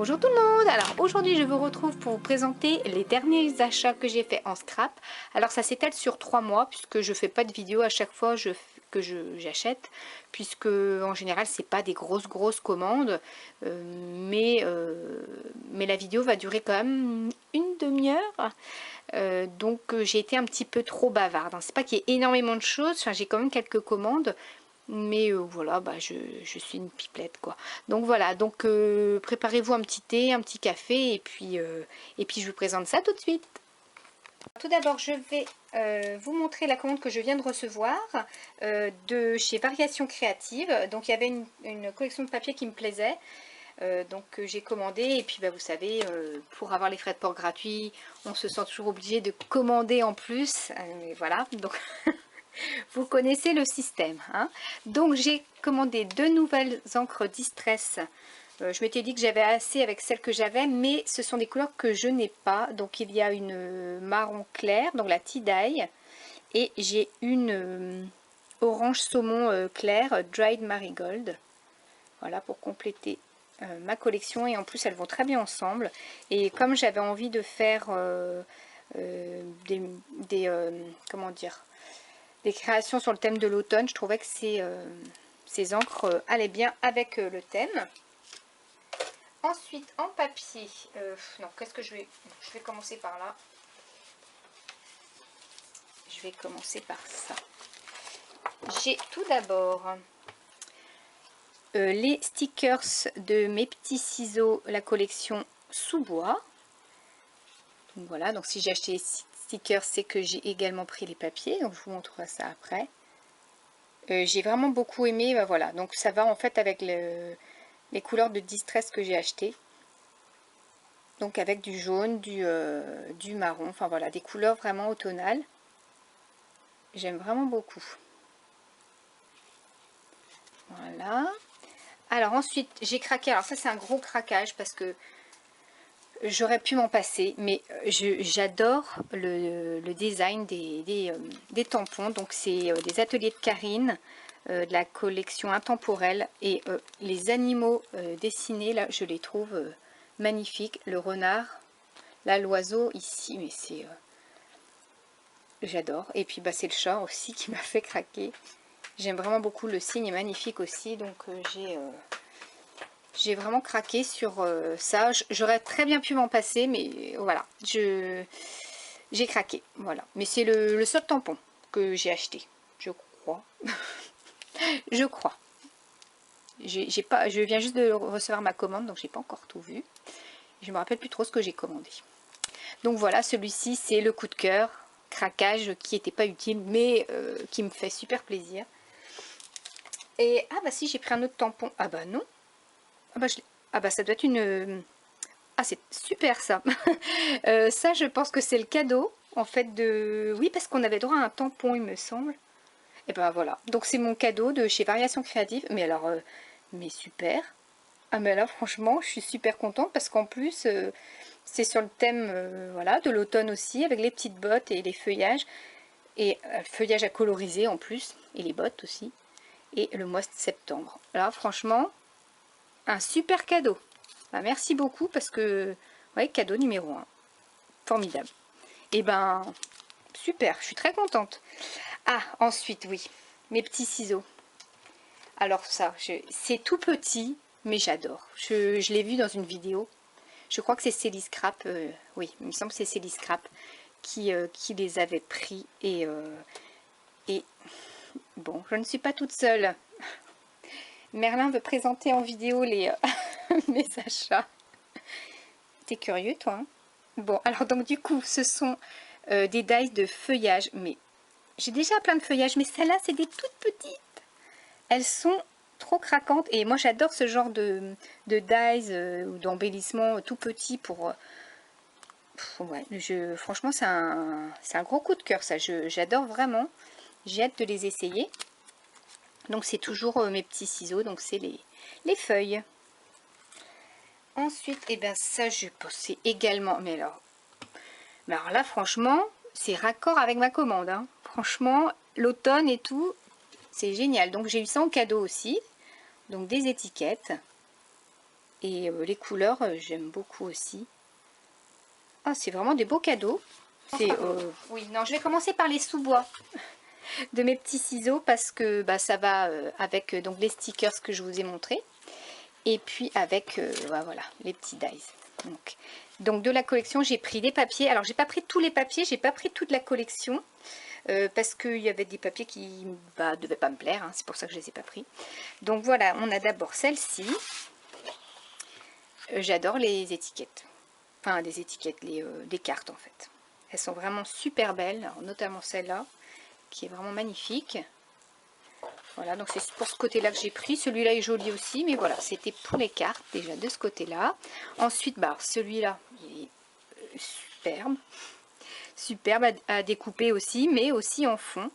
Bonjour tout le monde. Alors aujourd'hui je vous retrouve pour vous présenter les derniers achats que j'ai fait en scrap. Alors ça s'étale sur 3 mois puisque je fais pas de vidéo à chaque fois que j'achète, puisque en général c'est pas des grosses commandes, mais la vidéo va durer quand même une demi-heure. Donc j'ai été un petit peu trop bavarde, hein. C'est pas qu'il y ait énormément de choses, enfin, j'ai quand même quelques commandes. Mais voilà, bah, je suis une pipelette quoi. Donc voilà, donc préparez-vous un petit thé, un petit café et puis je vous présente ça tout de suite. Tout d'abord, je vais vous montrer la commande que je viens de recevoir de chez Variations Créatives. Donc il y avait une collection de papier qui me plaisait. Donc j'ai commandé et puis bah, vous savez, pour avoir les frais de port gratuits, on se sent toujours obligé de commander en plus. Et voilà, donc vous connaissez le système, hein. Donc j'ai commandé 2 nouvelles encres Distress. Je m'étais dit que j'avais assez avec celles que j'avais, mais ce sont des couleurs que je n'ai pas. Donc il y a une marron clair, donc la Tie-Dye, et j'ai une orange saumon clair, Dried Marigold. Voilà pour compléter ma collection, et en plus elles vont très bien ensemble. Et comme j'avais envie de faire comment dire, des créations sur le thème de l'automne, je trouvais que ces encres allaient bien avec le thème. Ensuite, en papier, non, qu'est-ce que je vais commencer par là. Je vais commencer par ça. J'ai tout d'abord les stickers de mes petits ciseaux, la collection sous-bois. Donc voilà, donc si j'ai acheté les stickers, c'est que j'ai également pris les papiers, donc je vous montrerai ça après. J'ai vraiment beaucoup aimé, bah voilà, donc ça va en fait avec les couleurs de Distress que j'ai acheté. Donc avec du jaune, du marron, enfin voilà, des couleurs vraiment automnales. J'aime vraiment beaucoup. Voilà. Alors ensuite, j'ai craqué. Alors ça, c'est un gros craquage parce que j'aurais pu m'en passer. Mais j'adore le design des tampons. Donc c'est des ateliers de Karine, de la collection intemporelle. Et les animaux dessinés, là, je les trouve magnifiques. Le renard, là, l'oiseau, ici, mais c'est... j'adore. Et puis bah, c'est le chat aussi qui m'a fait craquer. J'aime vraiment beaucoup, le signe est magnifique aussi, donc j'ai vraiment craqué sur ça. J'aurais très bien pu m'en passer, mais voilà, j'ai craqué, voilà. Mais c'est le seul tampon que j'ai acheté, je crois. Je crois. Je viens juste de recevoir ma commande, donc j'ai pas encore tout vu. Je me rappelle plus trop ce que j'ai commandé. Donc voilà, celui-ci c'est le coup de cœur, craquage qui n'était pas utile, mais qui me fait super plaisir. Et ah bah si, j'ai pris un autre tampon. Ah bah non. Ah bah ça doit être une... Ah c'est super ça. Ça je pense que c'est le cadeau en fait de... Oui, parce qu'on avait droit à un tampon il me semble. Et ben voilà. Donc c'est mon cadeau de chez Variations Créatives. Mais alors, mais super. Ah mais là franchement je suis super contente parce qu'en plus c'est sur le thème voilà, de l'automne aussi, avec les petites bottes et les feuillages. Et feuillage à coloriser en plus. Et les bottes aussi. Et le mois de septembre. Là franchement, un super cadeau. Bah, merci beaucoup parce que, ouais, cadeau numéro 1. Formidable. Et ben, super, je suis très contente. Ah, ensuite, oui, mes petits ciseaux. Alors ça, c'est tout petit, mais j'adore. Je l'ai vu dans une vidéo. Je crois que c'est Célie Scrap. Oui, il me semble que c'est Célie Scrap qui les avait pris. Et bon, je ne suis pas toute seule. Merlin veut présenter en vidéo mes achats. T'es curieux, toi, hein? Bon, alors donc du coup, ce sont des dies de feuillage. Mais j'ai déjà plein de feuillages, mais celles-là, c'est des toutes petites. Elles sont trop craquantes. Et moi, j'adore ce genre de dies ou d'embellissement tout petit pour... ouais, franchement, c'est un gros coup de cœur, ça. J'adore vraiment. J'ai hâte de les essayer. Donc, c'est toujours mes petits ciseaux. Donc, c'est les feuilles. Ensuite, et bien ça, je pensais également... Mais alors là, franchement, c'est raccord avec ma commande, hein. Franchement, l'automne et tout, c'est génial. Donc, j'ai eu ça en cadeau aussi. Donc, des étiquettes. Et les couleurs, j'aime beaucoup aussi. Ah, c'est vraiment des beaux cadeaux. Oui, non, je vais commencer par les sous-bois de mes petits ciseaux parce que bah, ça va avec donc les stickers que je vous ai montrés. Et puis avec voilà, les petits dies. Donc de la collection, j'ai pris des papiers. Alors, j'ai pas pris tous les papiers, j'ai pas pris toute la collection. Parce qu'il y avait des papiers qui ne devaient pas me plaire, hein, c'est pour ça que je ne les ai pas pris. Donc voilà, on a d'abord celle-ci. J'adore les étiquettes. Enfin, des étiquettes, des cartes en fait. Elles sont vraiment super belles, alors, notamment celle-là, qui est vraiment magnifique. Voilà, donc c'est pour ce côté-là que j'ai pris. Celui-là est joli aussi, mais voilà, c'était pour les cartes, déjà de ce côté-là. Ensuite, bah, celui-là, il est superbe. Superbe à découper aussi, mais aussi en fond.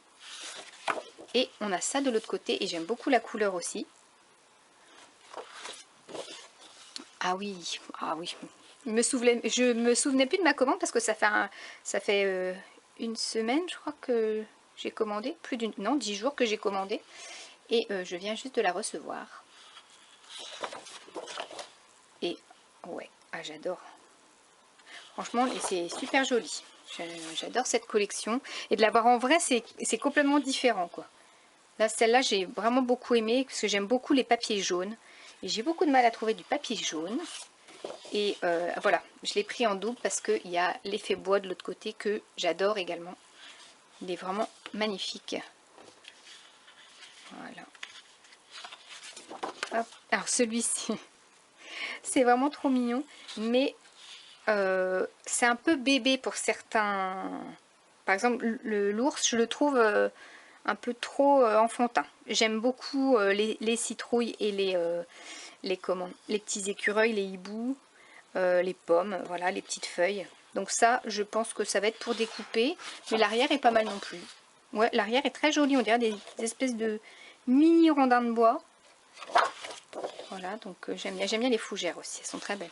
Et on a ça de l'autre côté, et j'aime beaucoup la couleur aussi. Ah oui, ah oui. Je me souvenais plus de ma commande parce que ça fait une semaine, je crois que j'ai commandé. Non, 10 jours que j'ai commandé. Et je viens juste de la recevoir. Et ouais, ah, j'adore. Franchement, c'est super joli. J'adore cette collection. Et de l'avoir en vrai, c'est complètement différent, quoi. Là, celle-là, j'ai vraiment beaucoup aimé parce que j'aime beaucoup les papiers jaunes. Et j'ai beaucoup de mal à trouver du papier jaune. Et voilà, je l'ai pris en double parce qu'il y a l'effet bois de l'autre côté que j'adore également. Il est vraiment magnifique. Voilà. Hop. Alors celui-ci, c'est vraiment trop mignon. Mais c'est un peu bébé pour certains. Par exemple, l'ours, je le trouve un peu trop enfantin. J'aime beaucoup les citrouilles et les petits écureuils, les hiboux. Les pommes, voilà, les petites feuilles. Donc ça, je pense que ça va être pour découper. Mais l'arrière est pas mal non plus. Ouais, l'arrière est très joli. On dirait des espèces de mini rondins de bois. Voilà, donc j'aime bien les fougères aussi. Elles sont très belles.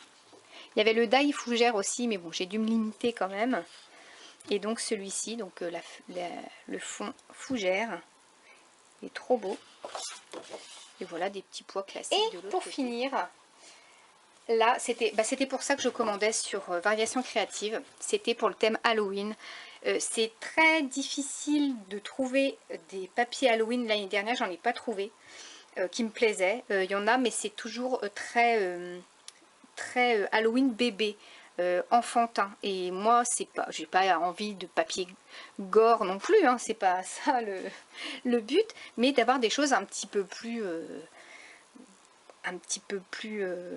Il y avait le die fougère aussi, mais bon, j'ai dû me limiter quand même. Et donc celui-ci, donc le fond fougère, est trop beau. Et voilà des petits pois classiques de l'autre côté. Et pour finir, là, c'était pour ça que je commandais sur Variations Créatives. C'était pour le thème Halloween. C'est très difficile de trouver des papiers Halloween. L'année dernière, j'en ai pas trouvé qui me plaisaient. Il y en a, mais c'est toujours très Halloween bébé, enfantin. Et moi, j'ai pas envie de papier gore non plus. Hein, c'est pas ça le but. Mais d'avoir des choses un petit peu plus...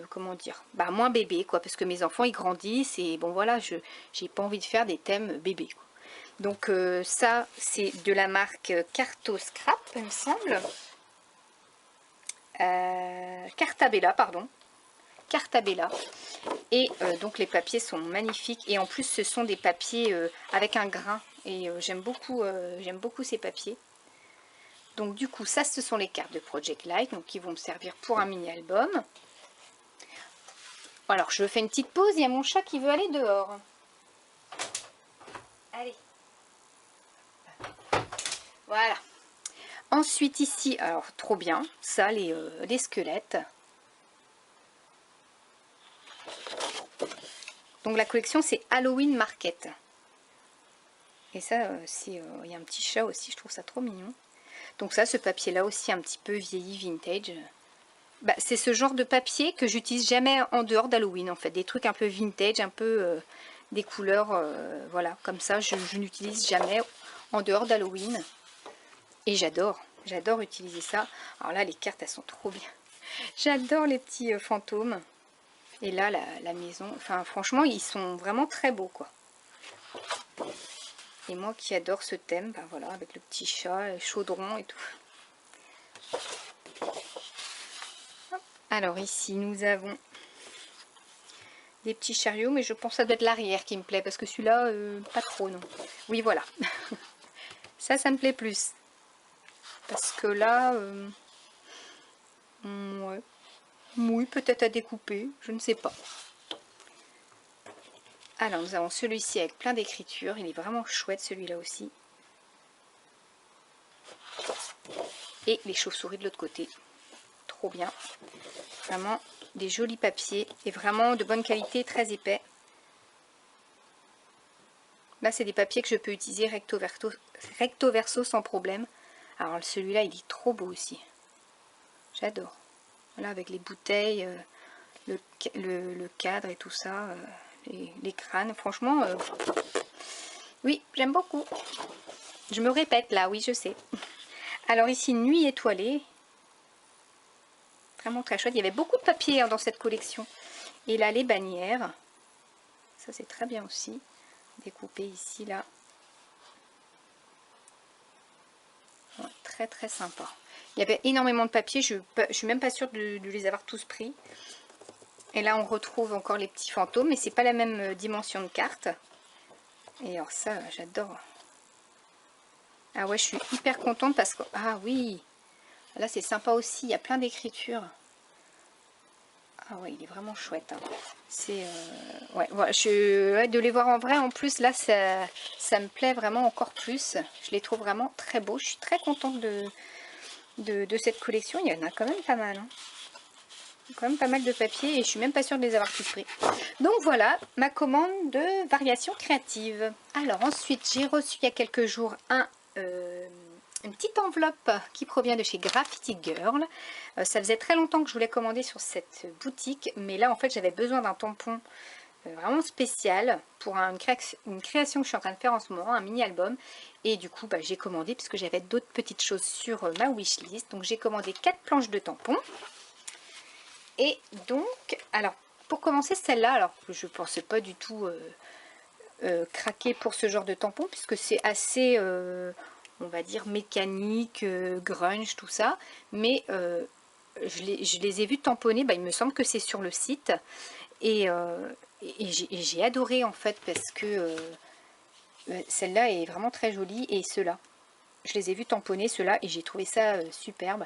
comment dire, bah, moins bébé, quoi, parce que mes enfants ils grandissent et bon voilà, j'ai pas envie de faire des thèmes bébés, quoi. Donc ça c'est de la marque Carto Scrap, il me semble. Cartabella, pardon. Cartabella. Et donc les papiers sont magnifiques et en plus ce sont des papiers avec un grain et j'aime beaucoup ces papiers. Donc du coup, ça, ce sont les cartes de Project Light, donc qui vont me servir pour un mini-album. Alors, je fais une petite pause, il y a mon chat qui veut aller dehors. Allez. Voilà. Ensuite, ici, alors, trop bien, ça, les squelettes. Donc, la collection, c'est Halloween Market. Et ça, il y a un petit chat aussi, je trouve ça trop mignon. Donc ça, ce papier-là aussi, un petit peu vieilli, vintage. Bah, c'est ce genre de papier que j'utilise jamais en dehors d'Halloween, en fait. Des trucs un peu vintage, un peu des couleurs, voilà, comme ça, je n'utilise jamais en dehors d'Halloween. Et j'adore utiliser ça. Alors là, les cartes, elles sont trop bien. J'adore les petits fantômes. Et là, la maison, enfin, franchement, ils sont vraiment très beaux, quoi. Et moi qui adore ce thème, ben voilà, avec le petit chat, le chaudron et tout. Alors ici, nous avons des petits chariots, mais je pense que ça doit être l'arrière qui me plaît, parce que celui-là, pas trop, non. Oui, voilà. Ça me plaît plus. Parce que là, ouais. Oui, peut-être à découper, je ne sais pas. Alors, nous avons celui-ci avec plein d'écritures. Il est vraiment chouette, celui-là aussi. Et les chauves-souris de l'autre côté. trop bien. Vraiment des jolis papiers et vraiment de bonne qualité, très épais. Là, c'est des papiers que je peux utiliser recto verso sans problème. Alors celui-là, il est trop beau aussi. J'adore. Voilà, avec les bouteilles, le cadre et tout ça, les crânes. Franchement, oui, j'aime beaucoup. Je me répète là, oui, je sais. Alors ici, Nuit étoilée. Vraiment très chouette. Il y avait beaucoup de papier dans cette collection. Et là, les bannières. Ça, c'est très bien aussi. Découpé ici, là. Ouais, très, très sympa. Il y avait énormément de papier. Je suis même pas sûre de les avoir tous pris. Et là, on retrouve encore les petits fantômes. Mais c'est pas la même dimension de carte. Et alors ça, j'adore. Ah ouais, je suis hyper contente parce que... Ah oui, là, c'est sympa aussi. Il y a plein d'écritures. Ah ouais, il est vraiment chouette. Hein. C'est ouais, voilà, ouais, de les voir en vrai en plus là, ça me plaît vraiment encore plus. Je les trouve vraiment très beaux. Je suis très contente de cette collection. Il y en a quand même pas mal. Hein. Quand même pas mal de papiers et je suis même pas sûre de les avoir tous pris. Donc voilà ma commande de variation créative. Alors ensuite, j'ai reçu il y a quelques jours une petite enveloppe qui provient de chez Graffiti Girl. Ça faisait très longtemps que je voulais commander sur cette boutique, mais là en fait j'avais besoin d'un tampon vraiment spécial pour une création que je suis en train de faire en ce moment, un mini album. Et du coup j'ai commandé puisque j'avais d'autres petites choses sur ma wishlist. Donc j'ai commandé 4 planches de tampons. Et donc, alors pour commencer celle-là, alors que je ne pensais pas du tout craquer pour ce genre de tampon puisque c'est assez... on va dire mécanique, grunge, tout ça. Mais je les ai vus tamponner, il me semble que c'est sur le site. Et j'ai adoré en fait parce que celle-là est vraiment très jolie. Et ceux-là, je les ai vus tamponner, ceux-là, et j'ai trouvé ça superbe.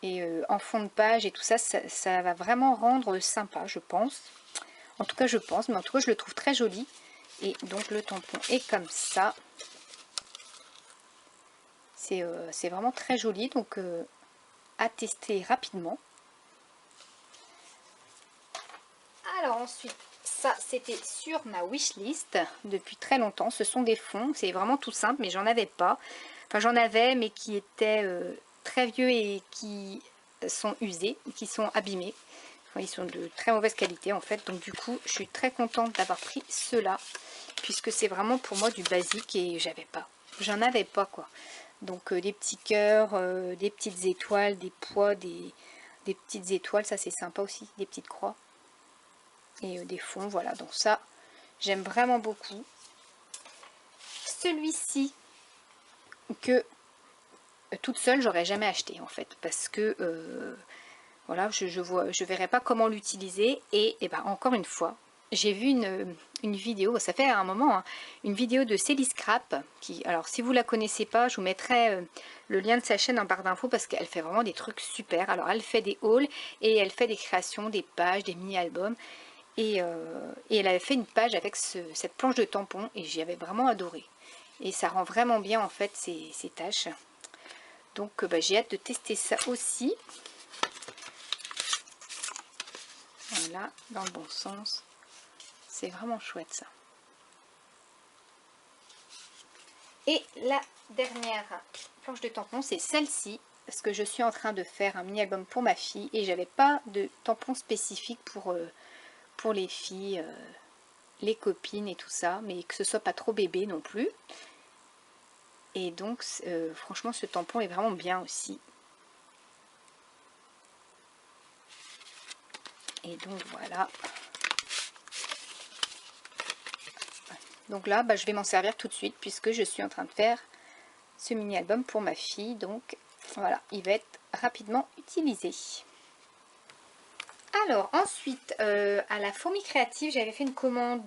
Et en fond de page et tout ça, ça va vraiment rendre sympa, je pense. En tout cas, je pense, mais en tout cas, je le trouve très joli. Et donc, le tampon est comme ça. C'est vraiment très joli, donc à tester rapidement. Alors ensuite, ça c'était sur ma wishlist depuis très longtemps. Ce sont des fonds, c'est vraiment tout simple, mais j'en avais pas. Enfin j'en avais, mais qui étaient très vieux et qui sont usés, qui sont abîmés. Enfin, ils sont de très mauvaise qualité en fait. Donc du coup, je suis très contente d'avoir pris ceux-là, puisque c'est vraiment pour moi du basique et j'en avais pas quoi. Donc des petits cœurs, des petites étoiles, des pois, des petites étoiles, ça c'est sympa aussi, des petites croix. Et des fonds, voilà, donc ça, j'aime vraiment beaucoup. Celui-ci, que toute seule, j'aurais jamais acheté en fait, parce que, voilà, je verrais pas comment l'utiliser. Et ben, encore une fois, j'ai vu une vidéo, ça fait un moment, hein, une vidéo de Célie Scrap, qui, alors si vous la connaissez pas, je vous mettrai le lien de sa chaîne en barre d'infos parce qu'elle fait vraiment des trucs super. Alors elle fait des hauls et elle fait des créations, des pages, des mini-albums. Et elle avait fait une page avec cette planche de tampon et j'y avais vraiment adoré. Et ça rend vraiment bien en fait ces tâches. Donc j'ai hâte de tester ça aussi. Voilà, dans le bon sens. C'est vraiment chouette ça. Et la dernière planche de tampon, c'est celle-ci. Parce que je suis en train de faire un mini-album pour ma fille et j'avais pas de tampon spécifique pour les filles, les copines et tout ça, mais que ce soit pas trop bébé non plus. Et donc franchement ce tampon est vraiment bien aussi. Et donc voilà. Donc là je vais m'en servir tout de suite puisque je suis en train de faire ce mini album pour ma fille. Donc voilà, il va être rapidement utilisé. Alors ensuite, à la Fourmi Créative, j'avais fait une commande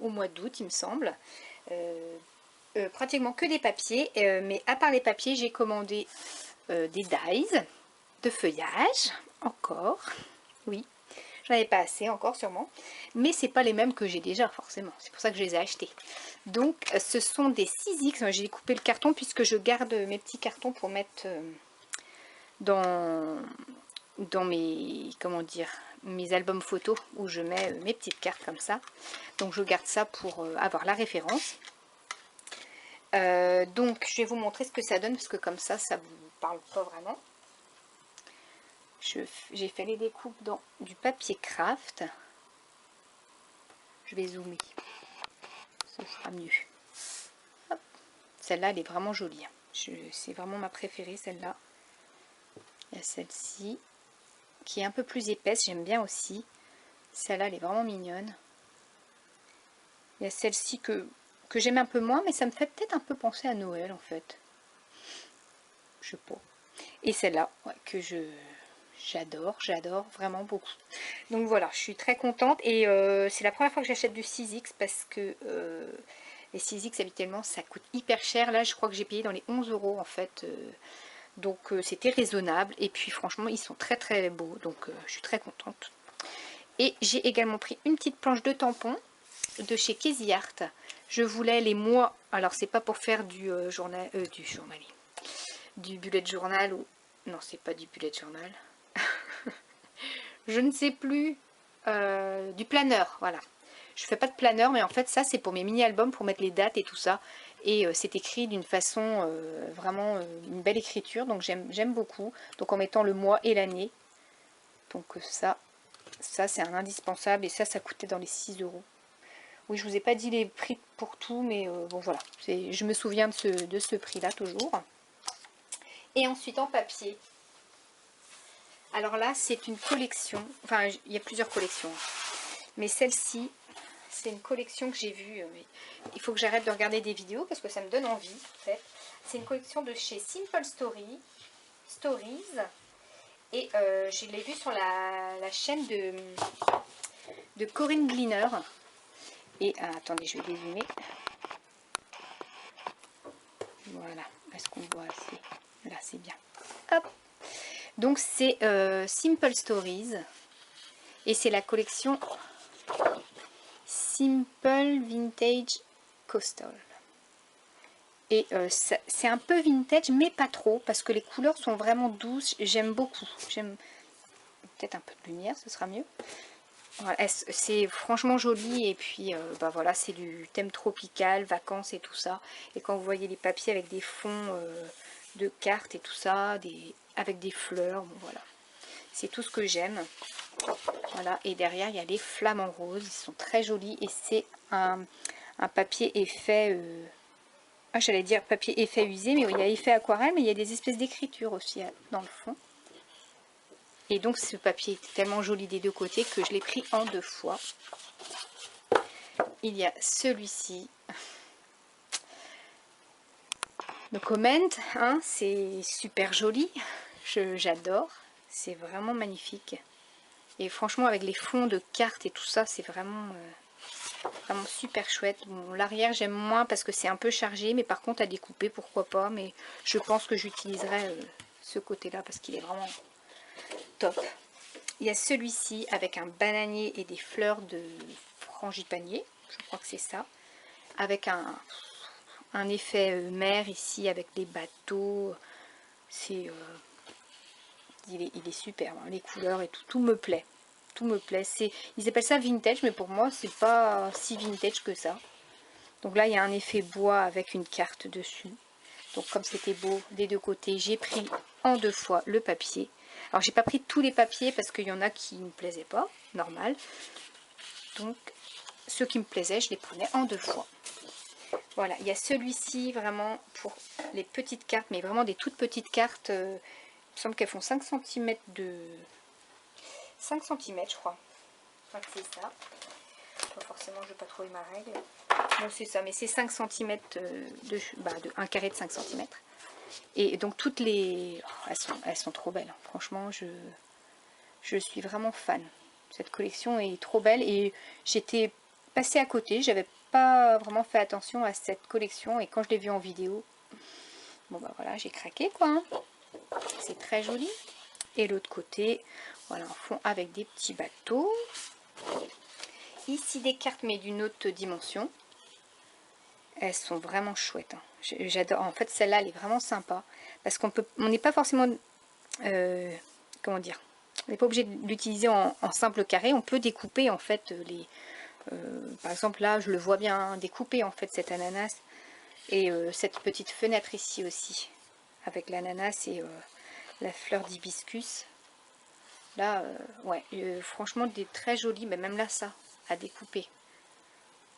au mois d'août, il me semble. Pratiquement que des papiers, mais à part les papiers, j'ai commandé des dies de feuillage, encore, oui. J'en avais pas assez encore sûrement, mais c'est pas les mêmes que j'ai déjà forcément, c'est pour ça que je les ai achetés. Donc ce sont des 6X, j'ai coupé le carton puisque je garde mes petits cartons pour mettre dans mes, comment dire, mes albums photos où je mets mes petites cartes comme ça. Donc je garde ça pour avoir la référence. Donc je vais vous montrer ce que ça donne parce que comme ça vous parle pas vraiment. J'ai fait les découpes dans du papier craft. Je vais zoomer, ce sera mieux. Celle-là elle est vraiment jolie, c'est vraiment ma préférée celle-là. Il y a celle-ci qui est un peu plus épaisse, j'aime bien aussi. Celle-là elle est vraiment mignonne. Il y a celle-ci que j'aime un peu moins, mais ça me fait peut-être un peu penser à Noël en fait. Je sais pas. Et celle-là, ouais, que j'adore vraiment beaucoup. Donc voilà, je suis très contente et c'est la première fois que j'achète du 6X parce que les 6X habituellement ça coûte hyper cher. Là je crois que j'ai payé dans les 11 € en fait. Donc c'était raisonnable et puis franchement ils sont très beaux, donc je suis très contente. Et j'ai également pris une petite planche de tampons de chez Casey Art. Je voulais les mois, alors c'est pas pour faire du du bullet journal ou non c'est pas du bullet journal. Je ne sais plus, du planeur, voilà. Je fais pas de planeur, mais en fait ça c'est pour mes mini-albums, pour mettre les dates et tout ça. Et c'est écrit d'une façon vraiment une belle écriture, donc j'aime beaucoup. Donc en mettant le mois et l'année. Donc ça c'est un indispensable et ça coûtait dans les 6 €. Oui, je vous ai pas dit les prix pour tout, mais bon voilà. Je me souviens de ce prix-là toujours. Et ensuite en papier. Alors là c'est une collection, enfin il y a plusieurs collections. Mais celle-ci, c'est une collection que j'ai vue. Mais il faut que j'arrête de regarder des vidéos parce que ça me donne envie. En fait. C'est une collection de chez Simple Stories. Et je l'ai vue sur la chaîne de Corinne Gleaner. Et attendez, je vais dézoomer. Voilà. Est-ce qu'on voit assez? Là, c'est bien. Hop. Donc, c'est Simple Stories. Et c'est la collection Simple Vintage Coastal. Et c'est un peu vintage, mais pas trop, parce que les couleurs sont vraiment douces. J'aime beaucoup. J'aime peut-être un peu de lumière, ce sera mieux. Voilà, c'est franchement joli. Et puis, bah voilà, c'est du thème tropical, vacances et tout ça. Et quand vous voyez les papiers avec des fonds de cartes et tout ça, avec des fleurs, bon voilà. C'est tout ce que j'aime. Voilà, et derrière, il y a les flamants roses. Ils sont très jolis. Et c'est un papier effet... j'allais dire papier effet usé, mais oui, il y a effet aquarelle, mais il y a des espèces d'écriture aussi dans le fond. Et donc ce papier était tellement joli des deux côtés que je l'ai pris en 2 fois. Il y a celui-ci. Le comment, hein, c'est super joli. J'adore. C'est vraiment magnifique. Et franchement, avec les fonds de cartes et tout ça, c'est vraiment... vraiment super chouette. Bon, l'arrière j'aime moins parce que c'est un peu chargé, mais par contre à découper pourquoi pas, mais je pense que j'utiliserai ce côté là parce qu'il est vraiment top. Il y a celui-ci avec un bananier et des fleurs de frangipanier, je crois que c'est ça, avec un effet mer ici avec des bateaux. C'est il est super, hein, les couleurs et tout me plaît. Tout me plaît. Ils appellent ça vintage, mais pour moi, c'est pas si vintage que ça. Donc là, il y a un effet bois avec une carte dessus. Donc comme c'était beau des deux côtés, j'ai pris en 2 fois le papier. Alors, j'ai pas pris tous les papiers parce qu'il y en a qui ne me plaisaient pas, normal. Donc, ceux qui me plaisaient, je les prenais en 2 fois. Voilà, il y a celui-ci vraiment pour les petites cartes, mais vraiment des toutes petites cartes. Il me semble qu'elles font 5 cm de... 5 cm, je crois. Enfin, c'est ça. Pas forcément, je vais pas trouver ma règle. Bon, c'est ça, mais c'est 5 cm de un carré de 5 cm. Et donc toutes les... Oh, elles sont trop belles. Franchement, je suis vraiment fan. Cette collection est trop belle et j'étais passée à côté. J'avais pas vraiment fait attention à cette collection et quand je l'ai vue en vidéo, bon bah voilà, j'ai craqué quoi. Hein. C'est très joli. Et l'autre côté, voilà, un fond avec des petits bateaux. Ici des cartes mais d'une autre dimension. Elles sont vraiment chouettes. Hein. J'adore. En fait, celle-là, elle est vraiment sympa. Parce qu'on n'est pas forcément comment dire, on n'est pas obligé de l'utiliser en simple carré, on peut découper en fait les... par exemple là je le vois bien découper en fait cet ananas et cette petite fenêtre ici aussi avec l'ananas et la fleur d'hibiscus. Là, ouais, franchement des très jolis, mais même là ça, à découper.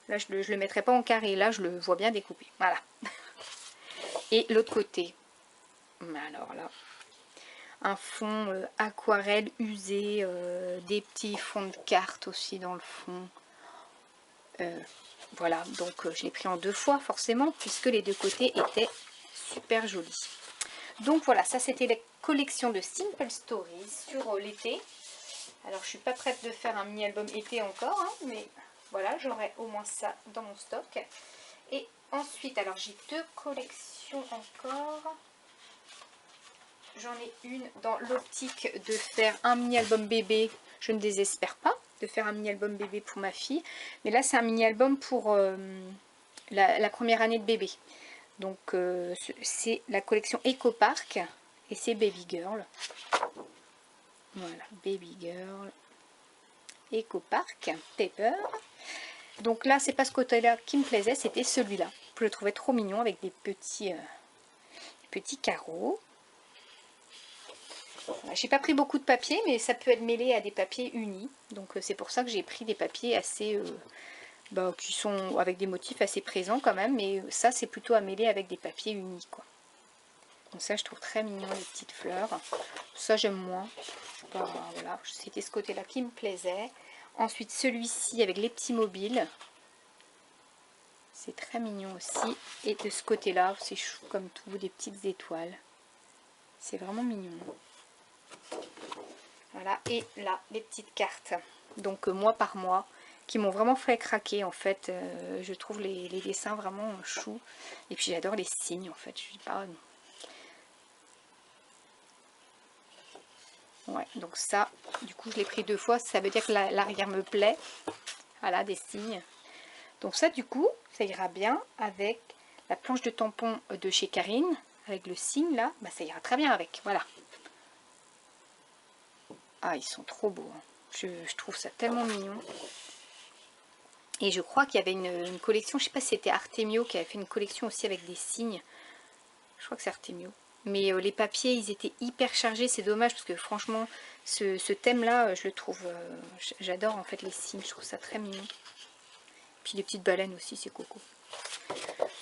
Là je le mettrai pas en carré, là je le vois bien découpé, voilà. Et l'autre côté, mais alors là, un fond aquarelle usé, des petits fonds de cartes aussi dans le fond. Voilà, donc je l'ai pris en 2 fois forcément, puisque les 2 côtés étaient super jolis. Donc voilà, ça c'était la collection de Simple Stories sur l'été. Alors je suis pas prête de faire un mini-album été encore, hein, mais voilà, j'aurai au moins ça dans mon stock. Et ensuite, alors j'ai 2 collections encore. J'en ai une dans l'optique de faire un mini-album bébé. Je ne désespère pas de faire un mini-album bébé pour ma fille. Mais là, c'est un mini-album pour la première année de bébé. Donc, c'est la collection Eco Park. Et c'est Baby Girl. Voilà, Baby Girl. Eco Park, Paper. Donc là, c'est pas ce côté-là qui me plaisait, c'était celui-là. Je le trouvais trop mignon avec des petits carreaux. J'ai pas pris beaucoup de papier, mais ça peut être mêlé à des papiers unis. Donc c'est pour ça que j'ai pris des papiers assez qui sont avec des motifs assez présents quand même. Mais ça, c'est plutôt à mêler avec des papiers unis, quoi. Donc ça, je trouve très mignon les petites fleurs. Ça, j'aime moins. Voilà, c'était ce côté-là qui me plaisait. Ensuite, celui-ci avec les petits mobiles. C'est très mignon aussi. Et de ce côté-là, c'est chou comme tout, des petites étoiles. C'est vraiment mignon. Voilà, et là, les petites cartes. Donc, mois par mois, qui m'ont vraiment fait craquer, en fait. Je trouve les dessins vraiment chou. Et puis, j'adore les signes, en fait. Je dis pas... Ouais, donc ça, du coup, je l'ai pris 2 fois. Ça veut dire que l'arrière me plaît. Voilà, des signes. Donc ça, du coup, ça ira bien avec la planche de tampon de chez Karine. Avec le signe, là. Bah, ça ira très bien avec. Voilà. Ah, ils sont trop beaux. Hein. Je trouve ça tellement mignon. Et je crois qu'il y avait une collection, je sais pas si c'était Artemio qui avait fait une collection aussi avec des signes. Je crois que c'est Artemio. Mais les papiers, ils étaient hyper chargés. C'est dommage parce que franchement, ce thème-là, je le trouve... j'adore en fait les signes. Je trouve ça très mignon. Puis les petites baleines aussi, c'est coco.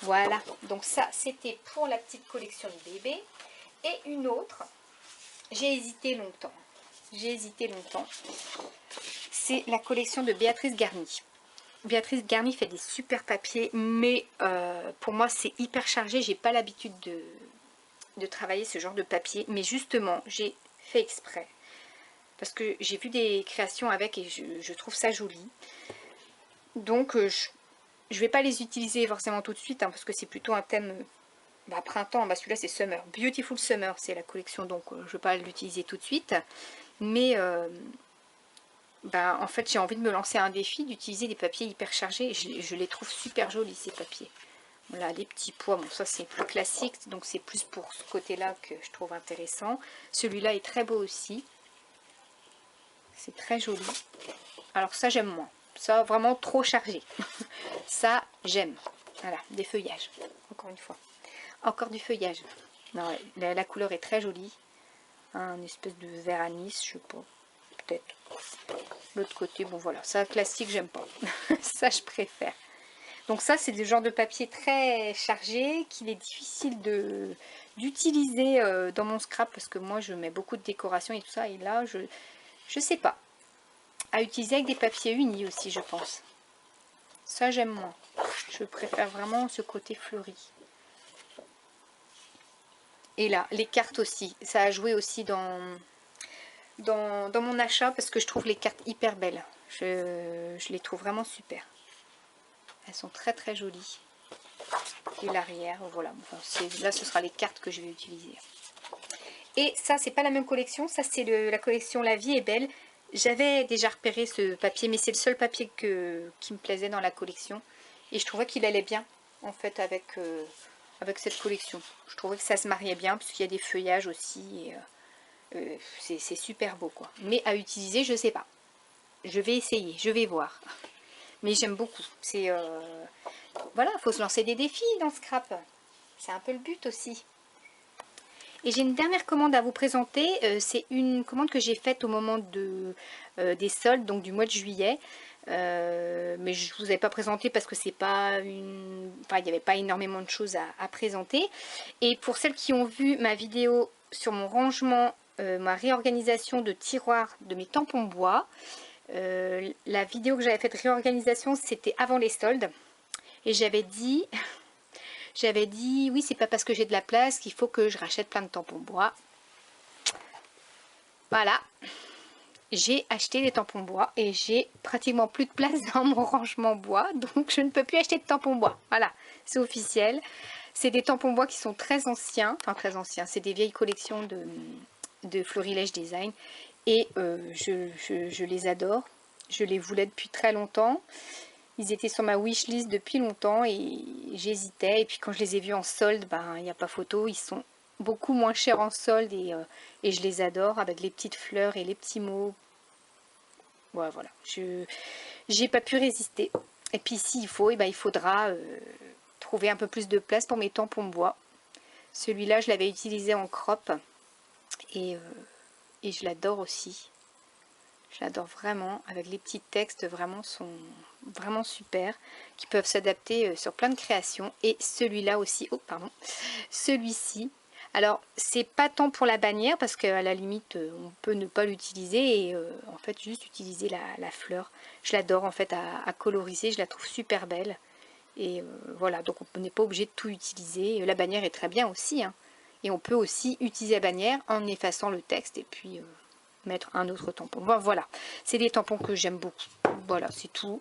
Voilà. Donc ça, c'était pour la petite collection de bébé. Et une autre, j'ai hésité longtemps. C'est la collection de Béatrice Garny. Béatrice Garny fait des super papiers, mais pour moi c'est hyper chargé. J'ai pas l'habitude de travailler ce genre de papier, mais justement j'ai fait exprès parce que j'ai vu des créations avec et je trouve ça joli. Donc je vais pas les utiliser forcément tout de suite, hein, parce que c'est plutôt un thème printemps. Celui-là c'est Summer, Beautiful Summer, c'est la collection, donc je vais pas l'utiliser tout de suite. Mais en fait j'ai envie de me lancer un défi d'utiliser des papiers hyper chargés. Je les trouve super jolis ces papiers. Voilà, les petits pois, bon ça c'est plus classique, donc c'est plus pour ce côté-là que je trouve intéressant. Celui-là est très beau aussi. C'est très joli. Alors ça j'aime moins. Ça vraiment trop chargé. Ça j'aime. Voilà, des feuillages. Encore une fois. Encore du feuillage. Non, la couleur est très jolie. Un espèce de vert anis, je sais pas. Peut-être. L'autre côté, bon voilà, ça classique, j'aime pas. Ça, je préfère. Donc ça, c'est des genres de papier très chargé qu'il est difficile d'utiliser dans mon scrap parce que moi, je mets beaucoup de décoration et tout ça. Et là, je sais pas. À utiliser avec des papiers unis aussi, je pense. Ça, j'aime moins. Je préfère vraiment ce côté fleuri. Et là, les cartes aussi. Ça a joué aussi dans mon achat parce que je trouve les cartes hyper belles. Je les trouve vraiment super. Elles sont très très jolies. Et l'arrière, voilà. Enfin, là, ce sera les cartes que je vais utiliser. Et ça, c'est pas la même collection. Ça, c'est la collection La Vie est Belle. J'avais déjà repéré ce papier, mais c'est le seul papier qui me plaisait dans la collection. Et je trouvais qu'il allait bien, en fait, avec cette collection. Je trouvais que ça se mariait bien, parce qu'il y a des feuillages aussi. C'est super beau quoi. Mais à utiliser, je sais pas. Je vais essayer, je vais voir. Mais j'aime beaucoup. C'est voilà, il faut se lancer des défis dans Scrap. C'est un peu le but aussi. Et j'ai une dernière commande à vous présenter. C'est une commande que j'ai faite au moment des soldes, donc du mois de juillet. Mais je ne vous avais pas présenté parce que c'est pas une... Enfin, il n'y avait pas énormément de choses à présenter. Et pour celles qui ont vu ma vidéo sur mon rangement, ma réorganisation de tiroirs de mes tampons bois, la vidéo que j'avais faite de réorganisation, c'était avant les soldes. Et j'avais dit, oui, c'est pas parce que j'ai de la place qu'il faut que je rachète plein de tampons bois. Voilà, j'ai acheté des tampons bois et j'ai pratiquement plus de place dans mon rangement bois, donc je ne peux plus acheter de tampons bois. Voilà, c'est officiel. C'est des tampons bois qui sont très anciens, enfin très anciens, c'est des vieilles collections de Florilège Design et je les adore. Je les voulais depuis très longtemps. Ils étaient sur ma wishlist depuis longtemps et j'hésitais. Et puis quand je les ai vus en solde, ben il n'y a pas photo. Ils sont beaucoup moins chers en solde et je les adore avec les petites fleurs et les petits mots. Ouais, voilà, j'ai pas pu résister. Et puis s'il faut, et ben, il faudra trouver un peu plus de place pour mes tampons bois. Celui-là, je l'avais utilisé en crop et je l'adore aussi. Je l'adore vraiment, avec les petits textes vraiment sont vraiment super, qui peuvent s'adapter sur plein de créations. Et celui-là aussi, oh pardon, celui-ci. Alors c'est pas tant pour la bannière parce qu'à la limite on peut ne pas l'utiliser et en fait juste utiliser la fleur. Je l'adore en fait à coloriser, je la trouve super belle. Et voilà, donc on n'est pas obligé de tout utiliser. La bannière est très bien aussi, hein. Et on peut aussi utiliser la bannière en effaçant le texte et puis mettre un autre tampon. Bon, voilà, c'est des tampons que j'aime beaucoup. Voilà, c'est tout.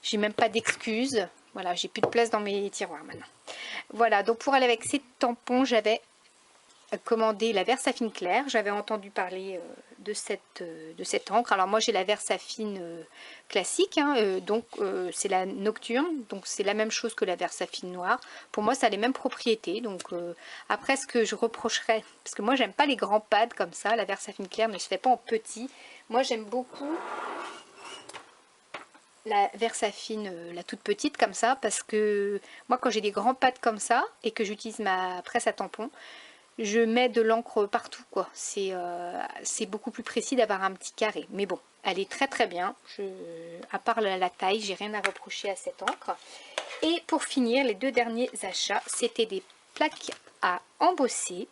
J'ai même pas d'excuses. Voilà, j'ai plus de place dans mes tiroirs maintenant. Voilà, donc pour aller avec ces tampons, j'avais commandé la Versafine claire. J'avais entendu parler de cette encre. Alors moi j'ai la Versafine classique, hein, donc c'est la nocturne, donc c'est la même chose que la Versafine noire. Pour moi ça a les mêmes propriétés, donc après ce que je reprocherais, parce que moi j'aime pas les grands pads comme ça, la Versafine claire ne se fait pas en petit. Moi j'aime beaucoup la Versafine, la toute petite comme ça, parce que moi quand j'ai des grands pads comme ça et que j'utilise ma presse à tampons, je mets de l'encre partout quoi. C'est beaucoup plus précis d'avoir un petit carré. Mais bon, elle est très très bien. À part la taille, j'ai rien à reprocher à cette encre. Et pour finir, les deux derniers achats, c'était des plaques à embosser.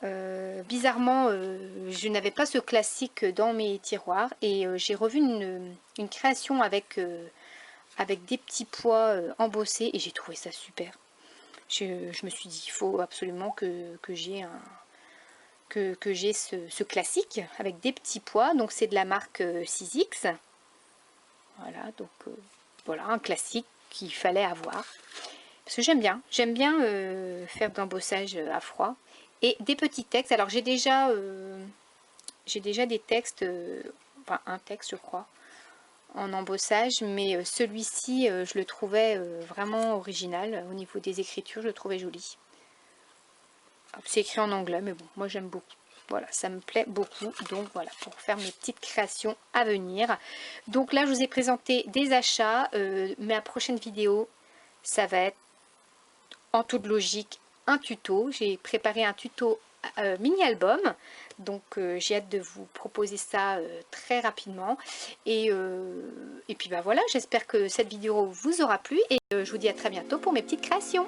Bizarrement, je n'avais pas ce classique dans mes tiroirs. Et j'ai revu une création avec des petits pois embossés. Et j'ai trouvé ça super. Je me suis dit, il faut absolument que j'ai ce classique avec des petits pois. Donc c'est de la marque 6X. Voilà, donc voilà un classique qu'il fallait avoir. Parce que j'aime bien faire de l'embossage à froid. Et des petits textes. Alors j'ai déjà des textes, enfin un texte je crois, en embossage, mais celui-ci je le trouvais vraiment original au niveau des écritures, je le trouvais joli. C'est écrit en anglais mais bon, moi j'aime beaucoup. Voilà, ça me plaît beaucoup, donc voilà, pour faire mes petites créations à venir. Donc là je vous ai présenté des achats, ma prochaine vidéo ça va être en toute logique un tuto. J'ai préparé un tuto mini album, donc j'ai hâte de vous proposer ça très rapidement et puis bah voilà, j'espère que cette vidéo vous aura plu et je vous dis à très bientôt pour mes petites créations.